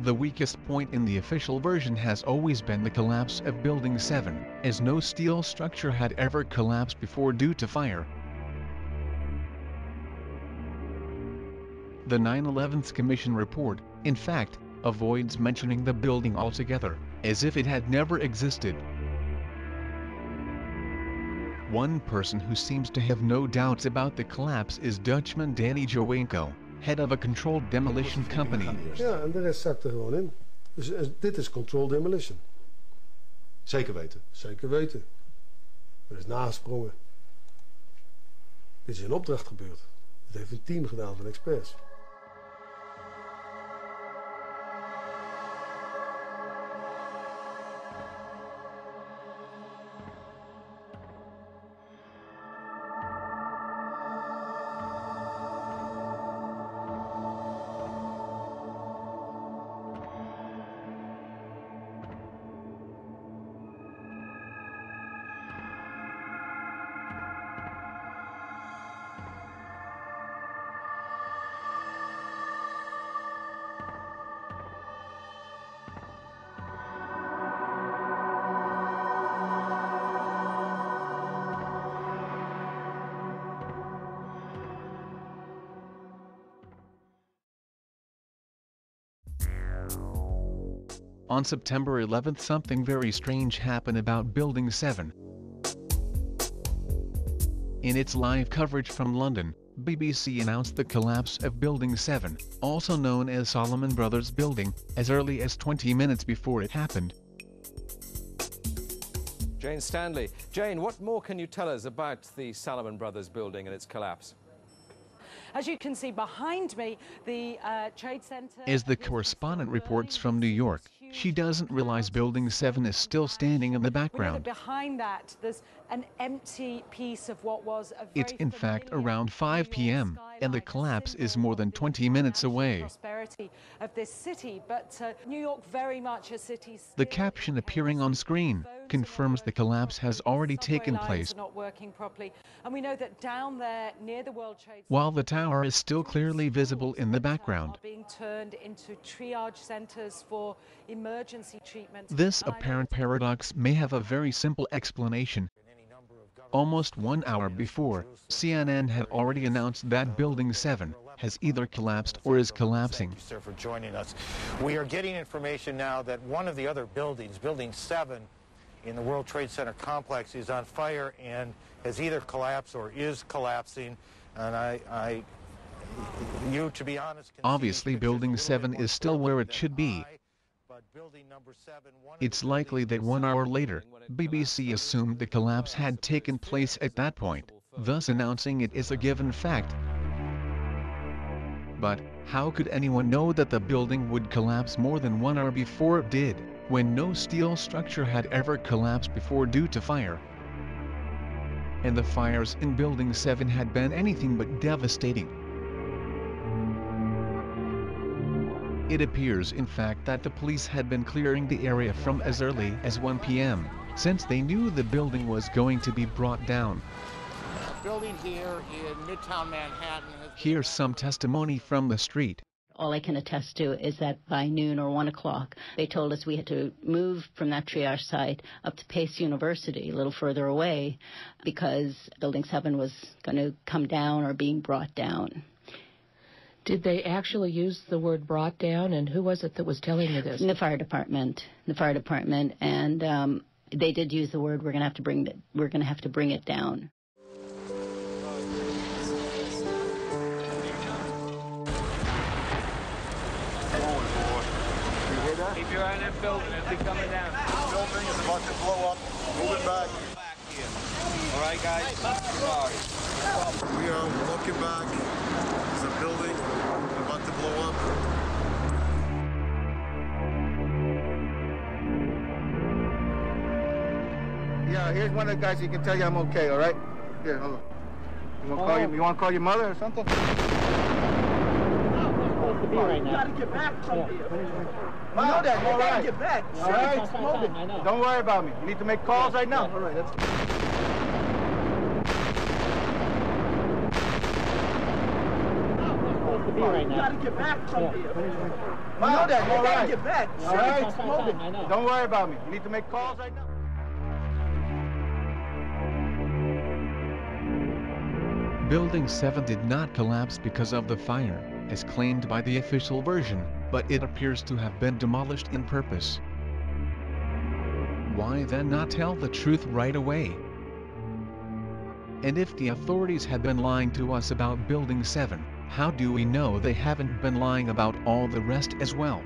The weakest point in the official version has always been the collapse of Building 7, as no steel structure had ever collapsed before due to fire. The 9/11 Commission report, in fact, avoids mentioning the building altogether, as if it had never existed. One person who seems to have no doubts about the collapse is Dutchman Danny Jowenko, head of a controlled demolition company. Ja, en de rest zakt er gewoon in. Dus dit is controlled demolition. Zeker weten? Zeker weten. Er is nagesprongen. Dit is in opdracht gebeurd. Dit heeft een team gedaan van experts. On September 11th, something very strange happened about Building 7. In its live coverage from London, BBC announced the collapse of Building 7, also known as Salomon Brothers Building, as early as 20 minutes before it happened. Jane Stanley. Jane, what more can you tell us about the Salomon Brothers Building and its collapse? As you can see behind me, the Trade Center... As the correspondent reports from New York, she doesn't realize Building 7 is still standing in the background. Behind that, there's an empty piece of what was a very... It's in fact around 5 p.m., and the collapse is more than 20 minutes away. Prosperity of this city, but New York very much a city... The caption appearing on screen confirms the collapse has already taken place. Not working properly, and we know that down there near the World Trade Center, while the tower is still clearly visible in the background. Being turned into triage centers for emergency treatment. This apparent paradox may have a very simple explanation. Almost 1 hour before, CNN had already announced that Building 7 has either collapsed or is collapsing. Thank you, sir, for joining us. We are getting information now that one of the other buildings, Building 7, in the World Trade Center complex, is on fire and has either collapsed or is collapsing. And you, to be honest, obviously Building 7 is still where it should be. It's likely that 1 hour later, BBC assumed the collapse had taken place at that point, thus announcing it as a given fact. But how could anyone know that the building would collapse more than 1 hour before it did, when no steel structure had ever collapsed before due to fire? And the fires in Building 7 had been anything but devastating. It appears, in fact, that the police had been clearing the area from as early as 1 p.m., since they knew the building was going to be brought down. Building here in Midtown Manhattan. Here's some testimony from the street. All I can attest to is that by noon or 1 o'clock, they told us we had to move from that triage site up to Pace University, a little further away, because Building 7 was going to come down or being brought down. Did they actually use the word brought down, and who was it that was telling you this? The fire department, and they did use the word, we're going to have to bring it down. Keep your eye on that building as they coming down. The building is about to blow up. Move it back. All right, guys. Sorry. We are looking back. There's a building about to blow up. Yeah, here's one of the guys who can tell you I'm okay, all right? Here, hold on. You want to call your mother or something? You gotta get back from here. You know that. You gotta get back. All right. Don't worry about me. You need to make calls right now. All right. That's... here. right You now. gotta get back from here. You know that. You gotta get back. All right? I know. Don't worry about me. You need to make calls right now. Building 7 did not collapse because of the fire, as claimed by the official version, but it appears to have been demolished in purpose. Why then not tell the truth right away? And if the authorities had been lying to us about Building 7, how do we know they haven't been lying about all the rest as well?